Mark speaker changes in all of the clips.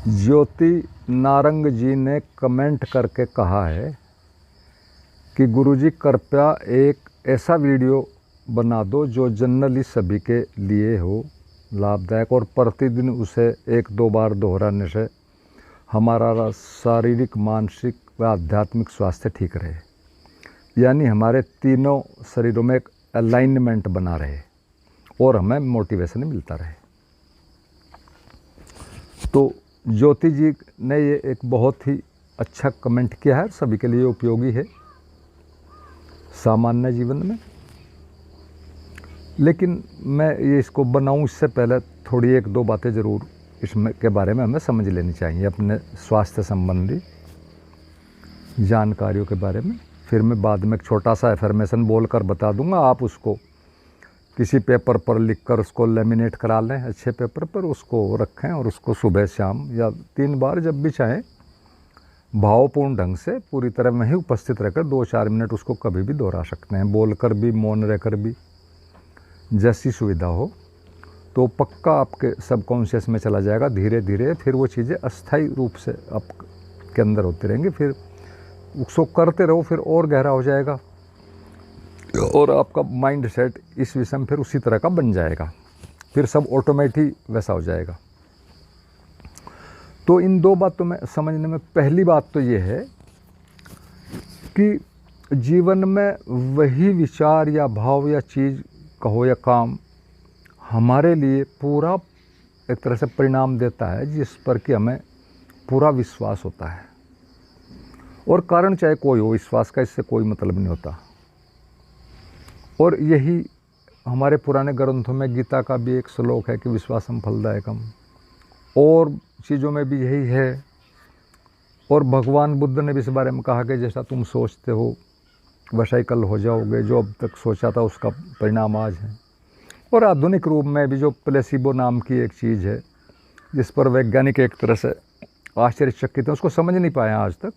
Speaker 1: ज्योति नारंग जी ने कमेंट करके कहा है कि गुरुजी कृपया एक ऐसा वीडियो बना दो जो जनरली सभी के लिए हो लाभदायक और प्रतिदिन उसे 1-2 बार दोहराने से हमारा शारीरिक, मानसिक व आध्यात्मिक स्वास्थ्य ठीक रहे, यानी हमारे तीनों शरीरों में एक अलाइनमेंट बना रहे और हमें मोटिवेशन मिलता रहे। तो ज्योति जी ने ये एक बहुत ही अच्छा कमेंट किया है, सभी के लिए उपयोगी है सामान्य जीवन में। लेकिन मैं ये इसको बनाऊं इससे पहले थोड़ी 1-2 बातें ज़रूर इसमें के बारे में हमें समझ लेनी चाहिए, अपने स्वास्थ्य संबंधी जानकारियों के बारे में। फिर मैं बाद में एक छोटा सा एफर्मेशन बोलकर बता दूंगा, आप उसको किसी पेपर पर लिखकर उसको लेमिनेट करा लें, अच्छे पेपर पर उसको रखें और उसको सुबह शाम या 3 बार जब भी चाहें भावपूर्ण ढंग से पूरी तरह में ही उपस्थित रहकर 2-4 मिनट उसको कभी भी दोहरा सकते हैं, बोलकर भी, मौन रहकर भी, जैसी सुविधा हो। तो पक्का आपके सबकॉन्शियस में चला जाएगा धीरे धीरे, फिर वो चीज़ें अस्थायी रूप से आपके अंदर होती रहेंगी। फिर उसको करते रहो, फिर और गहरा हो जाएगा और आपका माइंड सेट इस विषय में फिर उसी तरह का बन जाएगा, फिर सब ऑटोमेटिक वैसा हो जाएगा। तो इन 2 बातों में समझने में पहली बात तो ये है कि जीवन में वही विचार या भाव या चीज़ कहो या काम हमारे लिए पूरा एक तरह से परिणाम देता है जिस पर कि हमें पूरा विश्वास होता है। और कारण चाहे कोई हो, विश्वास का इससे कोई मतलब नहीं होता। और यही हमारे पुराने ग्रंथों में गीता का भी एक श्लोक है कि विश्वासम फलदायकम, और चीज़ों में भी यही है। और भगवान बुद्ध ने भी इस बारे में कहा कि जैसा तुम सोचते हो वैसा ही कल हो जाओगे, जो अब तक सोचा था उसका परिणाम आज है। और आधुनिक रूप में भी जो प्लेसिबो नाम की एक चीज़ है जिस पर वैज्ञानिक एक तरह से आश्चर्यचकित हैं, उसको समझ नहीं पाए आज तक,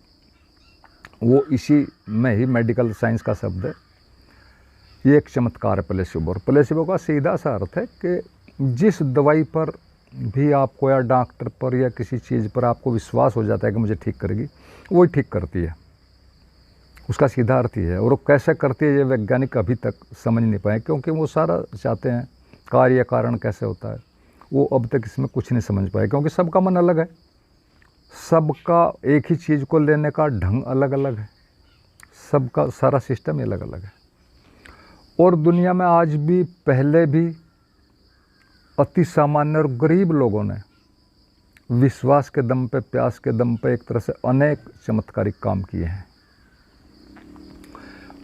Speaker 1: वो इसी में ही मेडिकल साइंस का शब्द है। ये एक चमत्कार है प्लेसिबो। और प्लेसिबो का सीधा सा अर्थ है कि जिस दवाई पर भी आपको या डॉक्टर पर या किसी चीज़ पर आपको विश्वास हो जाता है कि मुझे ठीक करेगी, वही ठीक करती है, उसका सीधा अर्थ ही है। और वो कैसे करती है ये वैज्ञानिक अभी तक समझ नहीं पाए, क्योंकि वो सारा चाहते हैं कार्य कारण कैसे होता है, वो अब तक इसमें कुछ नहीं समझ पाए, क्योंकि सबका मन अलग है, सबका एक ही चीज़ को लेने का ढंग अलग अलग है, सबका सारा सिस्टम ही अलग अलग है। और दुनिया में आज भी, पहले भी अति सामान्य और गरीब लोगों ने विश्वास के दम पे, प्यास के दम पे एक तरह से अनेक चमत्कारिक काम किए हैं।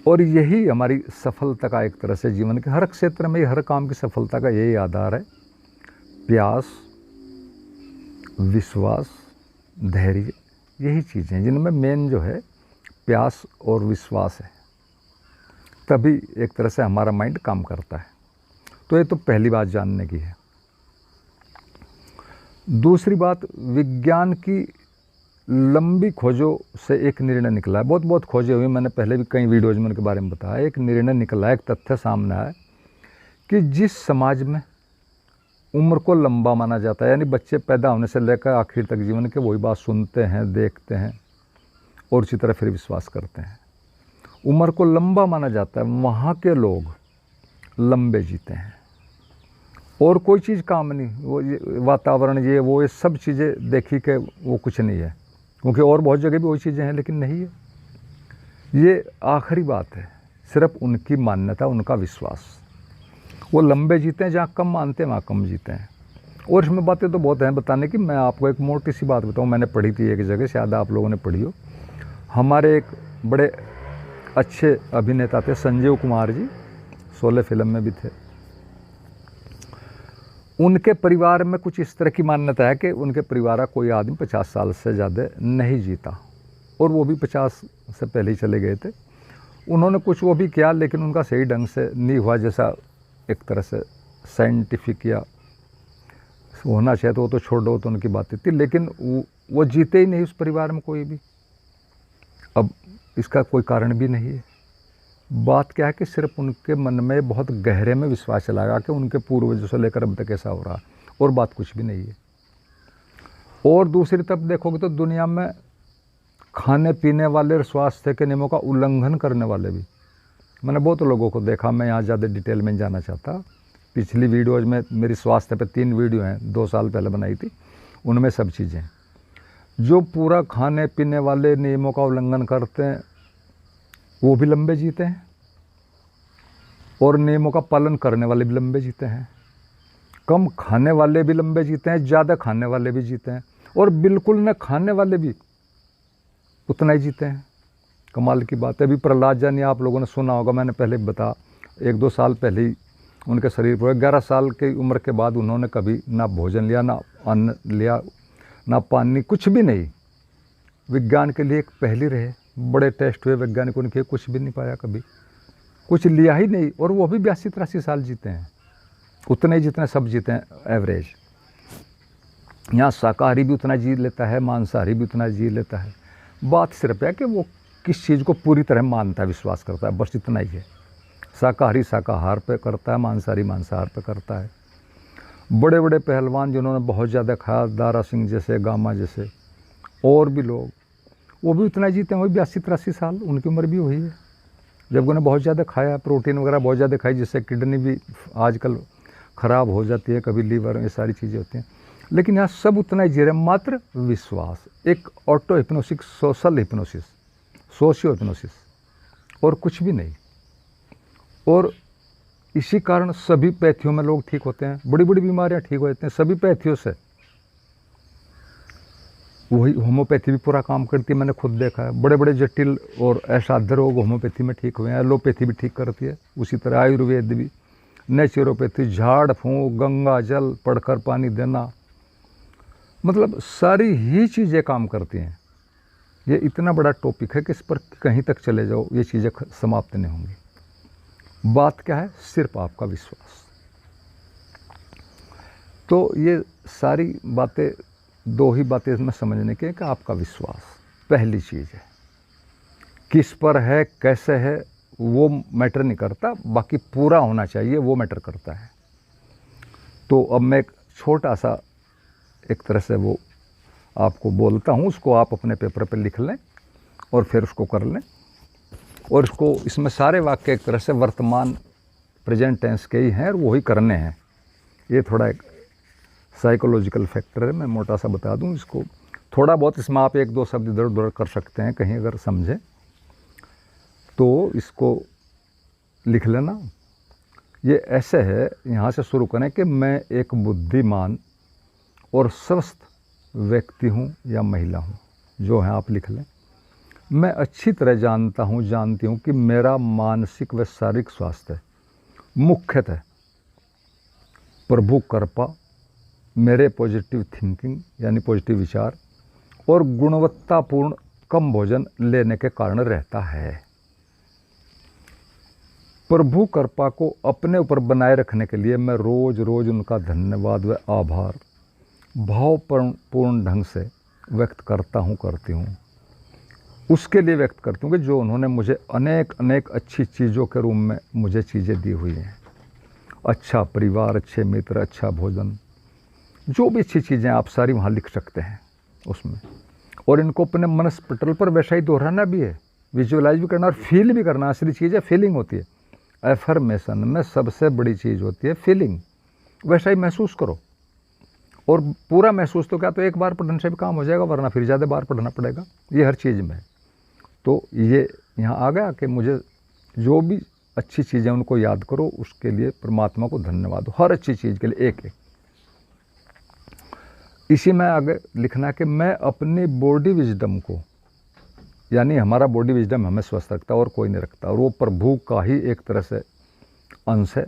Speaker 1: और यही हमारी सफलता का एक तरह से जीवन के हर क्षेत्र में, हर काम की सफलता का यही आधार है, प्यास, विश्वास, धैर्य। यही चीज़ें जिनमें मेन जो है प्यास और विश्वास है, तभी एक तरह से हमारा माइंड काम करता है। तो ये तो पहली बात जानने की है। दूसरी बात, विज्ञान की लंबी खोजों से एक निर्णय निकला है, बहुत खोजें हुई, मैंने पहले भी कई वीडियोज़ में उनके बारे में बताया। एक निर्णय निकला है, एक तथ्य सामने आया कि जिस समाज में उम्र को लंबा माना जाता है, यानी बच्चे पैदा होने से लेकर आखिर तक जीवन के वही बात सुनते हैं, देखते हैं और उसी तरह फिर विश्वास करते हैं, उम्र को लंबा माना जाता है, वहाँ के लोग लंबे जीते हैं। और कोई चीज़ काम नहीं, वो वातावरण ये वो ये सब चीज़ें देखी कि वो कुछ नहीं है, क्योंकि और बहुत जगह भी वही चीज़ें हैं, लेकिन नहीं है। ये आखिरी बात है, सिर्फ उनकी मान्यता, उनका विश्वास। वो लंबे जीते हैं, जहाँ कम मानते हैं वहाँ कम जीते हैं। और इसमें बातें तो बहुत हैं बताने की। मैं आपको एक मोटी सी बात बताऊँ, मैंने पढ़ी थी एक जगह, शायद आप लोगों ने पढ़ी हो। हमारे एक बड़े अच्छे अभिनेता थे संजीव कुमार जी, शोले फिल्म में भी थे। उनके परिवार में कुछ इस तरह की मान्यता है कि उनके परिवार का कोई आदमी 50 साल से ज़्यादा नहीं जीता, और वो भी 50 से पहले ही चले गए थे। उन्होंने कुछ वो भी किया, लेकिन उनका सही ढंग से नहीं हुआ, जैसा एक तरह से साइंटिफिक या होना चाहिए, तो वो तो छोड़ दो, तो उनकी बातें थी, लेकिन वो जीते ही नहीं उस परिवार में कोई भी। अब इसका कोई कारण भी नहीं है। बात क्या है कि सिर्फ उनके मन में बहुत गहरे में विश्वास चला गया कि उनके पूर्वजों से लेकर अब तक ऐसा हो रहा, और बात कुछ भी नहीं है। और दूसरी तरफ देखोगे तो दुनिया में खाने पीने वाले और स्वास्थ्य के नियमों का उल्लंघन करने वाले भी मैंने बहुत लोगों को देखा। मैं यहाँ ज़्यादा डिटेल में नहीं जाना चाहता। पिछली वीडियोज़ में मेरी स्वास्थ्य पे 3 वीडियो हैं, 2 साल पहले बनाई थी, उनमें सब चीज़ें जो पूरा खाने पीने वाले नियमों का उल्लंघन करते हैं वो भी लंबे जीते हैं, और नियमों का पालन करने वाले भी लंबे जीते हैं। कम खाने वाले भी लंबे जीते हैं, ज़्यादा खाने वाले भी जीते हैं, और बिल्कुल न खाने वाले भी उतना ही जीते हैं। कमाल की बात है। अभी प्रहलाद जानी आप लोगों ने सुना होगा, मैंने पहले बता 1-2 साल पहले ही उनके शरीर पर 11 साल की उम्र के बाद उन्होंने कभी ना भोजन लिया, ना अन्न लिया, ना पानी, कुछ भी नहीं। विज्ञान के लिए एक पहली रहे। बड़े टेस्ट हुए वैज्ञानिकों ने किए, कुछ भी नहीं पाया, कभी कुछ लिया ही नहीं, और वो भी 82-83 साल जीते हैं, उतने ही जितने सब जीते हैं एवरेज। यहाँ शाकाहारी भी उतना जी लेता है, मांसाहारी भी उतना जी लेता है। बात सिर्फ है कि वो किस चीज़ को पूरी तरह मानता है, विश्वास करता है, बस इतना ही है। शाकाहारी शाकाहार पे करता है, मांसाहारी मांसाहार पे करता है। बड़े बड़े पहलवान जिन्होंने बहुत ज़्यादा खाया, दारा सिंह जैसे, गामा जैसे, और भी लोग, वो भी उतना जीते हैं, वही 82-83 साल उनकी उम्र भी वही है। जब उन्होंने बहुत ज़्यादा खाया, प्रोटीन वगैरह बहुत ज़्यादा खाई, जिससे किडनी भी आजकल ख़राब हो जाती है, कभी लीवर, ये सारी चीज़ें होती हैं। लेकिन यहाँ सब उतना ही जी रहे, मात्र विश्वास, एक auto hypnosis, social hypnosis, socio hypnosis, और कुछ भी नहीं। और इसी कारण सभी पैथियों में लोग ठीक होते हैं, बड़ी बड़ी बीमारियां ठीक हो जाती हैं सभी पैथियों से। वही होम्योपैथी भी पूरा काम करती है, मैंने खुद देखा है। बड़े बड़े जटिल और असाध्य रोग होम्योपैथी में ठीक हुए हैं। एलोपैथी भी ठीक करती है, उसी तरह आयुर्वेद भी, नेचुरोपैथी, झाड़ फूँक, गंगा जल पड़कर पानी देना, मतलब सारी ही चीज़ें काम करती हैं। ये इतना बड़ा टॉपिक है कि इस पर कहीं तक चले जाओ ये चीज़ें समाप्त नहीं होंगी। बात क्या है? सिर्फ आपका विश्वास। तो ये सारी बातें, 2 ही बातें इसमें समझने की है कि आपका विश्वास पहली चीज़ है। किस पर है, कैसे है, वो मैटर नहीं करता, बाकी पूरा होना चाहिए, वो मैटर करता है। तो अब मैं एक छोटा सा एक तरह से वो आपको बोलता हूँ, उसको आप अपने पेपर पे लिख लें और फिर उसको कर लें। और इसको, इसमें सारे वाक्य एक तरह से वर्तमान प्रेजेंट टेंस के ही हैं और वही करने हैं। ये थोड़ा एक साइकोलॉजिकल फैक्टर है, मैं मोटा सा बता दूं इसको। थोड़ा बहुत इसमें आप 1-2 शब्द इधर उधर कर सकते हैं कहीं अगर समझें, तो इसको लिख लेना। ये ऐसे है, यहाँ से शुरू करें कि मैं एक बुद्धिमान और स्वस्थ व्यक्ति हूँ या महिला हूँ, जो है आप लिख लें। मैं अच्छी तरह जानती हूँ कि मेरा मानसिक व शारीरिक स्वास्थ्य मुख्यतः प्रभु कृपा, मेरे पॉजिटिव थिंकिंग यानी पॉजिटिव विचार और गुणवत्तापूर्ण कम भोजन लेने के कारण रहता है। प्रभु कृपा को अपने ऊपर बनाए रखने के लिए मैं रोज रोज उनका धन्यवाद व आभार भावपूर्ण ढंग से व्यक्त करती हूँ। उसके लिए व्यक्त करती हूँ कि जो उन्होंने मुझे अनेक अच्छी चीज़ों के रूप में मुझे चीज़ें दी हुई हैं। अच्छा परिवार, अच्छे मित्र, अच्छा भोजन, जो भी अच्छी चीज़ें आप सारी वहाँ लिख सकते हैं उसमें। और इनको अपने मनस पटल पर वैसा ही दोहराना भी है, विजुअलाइज भी करना और फील भी करना। असली चीज़ है फीलिंग होती है। एफर्मेशन में सबसे बड़ी चीज़ होती है फीलिंग। वैसा ही महसूस करो, और पूरा महसूस तो क्या, तो एक बार पढ़ने से भी काम हो जाएगा, वरना फिर ज़्यादा बार पढ़ना पड़ेगा। ये हर चीज़ में है। तो ये यहाँ आ गया कि मुझे जो भी अच्छी चीज़ें उनको याद करो, उसके लिए परमात्मा को धन्यवाद दो, हर अच्छी चीज़ के लिए एक एक। इसी में आगे लिखना है कि मैं अपनी बॉडी विजडम को, यानी हमारा बॉडी विजडम हमें स्वस्थ रखता है और कोई नहीं रखता, और वो प्रभु का ही एक तरह से अंश है।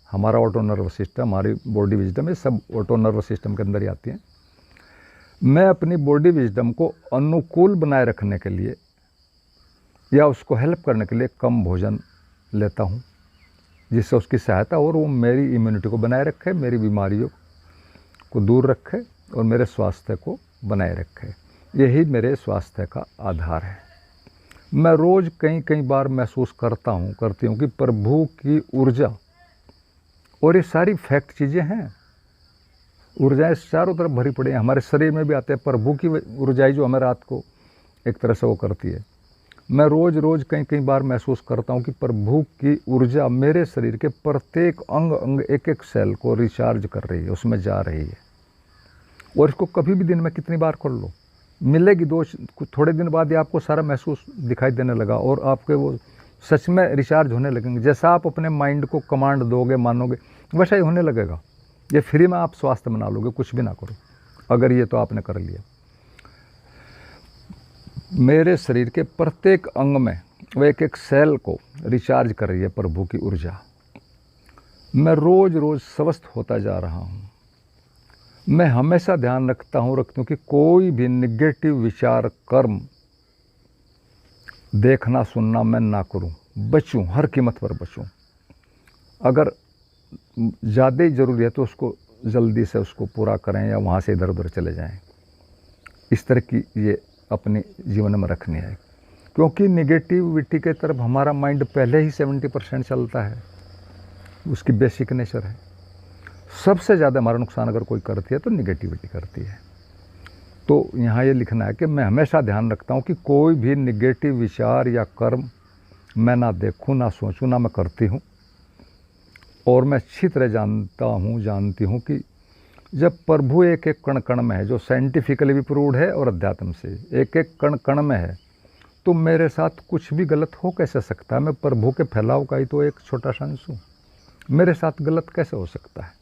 Speaker 1: हमारा ऑटो नर्वस सिस्टम, हमारी बॉडी विजडम, ये सब ऑटो नर्वस सिस्टम के अंदर ही आती हैं। मैं अपनी बॉडी विजडम को अनुकूल बनाए रखने के लिए या उसको हेल्प करने के लिए कम भोजन लेता हूँ, जिससे उसकी सहायता और वो मेरी इम्यूनिटी को बनाए रखे, मेरी बीमारियों को दूर रखे और मेरे स्वास्थ्य को बनाए रखे। यही मेरे स्वास्थ्य का आधार है। मैं रोज़ कई बार महसूस करती हूँ कि प्रभु की ऊर्जा, और ये सारी फैक्ट चीज़ें हैं, ऊर्जाएं चारों तरफ भरी पड़ी हैं, हमारे शरीर में भी आते हैं। प्रभु की ऊर्जाएं जो हमें रात को एक तरह से वो करती है। मैं रोज़ रोज़ कई बार महसूस करता हूँ कि प्रभु की ऊर्जा मेरे शरीर के प्रत्येक अंग अंग एक एक सेल को रिचार्ज कर रही है, उसमें जा रही है। और इसको कभी भी दिन में कितनी बार कर लो, मिलेगी थोड़े दिन बाद ही आपको सारा महसूस दिखाई देने लगा और आपके वो सच में रिचार्ज होने लगेंगे। जैसा आप अपने माइंड को कमांड दोगे, मानोगे, वैसा ही होने लगेगा। ये फ्री में आप स्वास्थ्य बना लोगे, कुछ भी ना करो, अगर ये तो आपने कर लिया। मेरे शरीर के प्रत्येक अंग में वो एक एक सेल को रिचार्ज कर रही है प्रभु की ऊर्जा। मैं रोज़ रोज़ स्वस्थ होता जा रहा हूँ। मैं हमेशा ध्यान रखती हूँ कि कोई भी निगेटिव विचार, कर्म देखना सुनना मैं ना करूं, बचूं, हर कीमत पर बचूं। अगर ज़्यादा ही ज़रूरी है तो उसको जल्दी से उसको पूरा करें या वहाँ से इधर उधर चले जाएं। इस तरह की ये अपने जीवन में रखनी है, क्योंकि निगेटिविटी के तरफ हमारा माइंड पहले ही 70% चलता है, उसकी बेसिक नेचर है। सबसे ज़्यादा हमारा नुकसान अगर कोई करती है तो निगेटिविटी करती है। तो यहाँ ये लिखना है कि मैं हमेशा ध्यान रखता हूँ कि कोई भी निगेटिव विचार या कर्म मैं ना देखूँ, ना सोचूँ, ना मैं करती हूँ। और मैं अच्छी तरह जानती हूँ कि जब प्रभु एक एक कण कण में है, जो साइंटिफिकली भी प्रूव्ड है और अध्यात्म से एक एक कण कण में है, तो मेरे साथ कुछ भी गलत हो कैसे सकता है? मैं प्रभु के फैलाव का ही तो एक छोटा सा अंश हूँ, मेरे साथ गलत कैसे हो सकता है?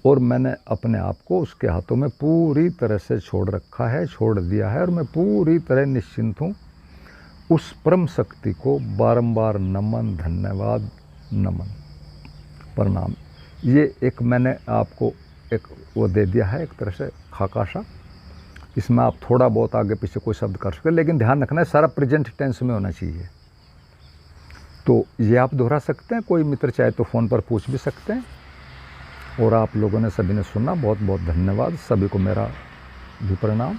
Speaker 1: और मैंने अपने आप को उसके हाथों में पूरी तरह से छोड़ रखा है, छोड़ दिया है, और मैं पूरी तरह निश्चिंत हूँ। उस परम शक्ति को बारंबार नमन, धन्यवाद, नमन, प्रणाम। ये एक मैंने आपको एक वो दे दिया है, एक तरह से खाका सा। इसमें आप थोड़ा बहुत आगे पीछे कोई शब्द कर सकते, लेकिन ध्यान रखना है सारा प्रेजेंट टेंस में होना चाहिए। तो ये आप दोहरा सकते हैं, कोई मित्र चाहे तो फ़ोन पर पूछ भी सकते हैं। और आप लोगों ने सभी ने सुना, बहुत बहुत धन्यवाद। सभी को मेरा भी प्रणाम।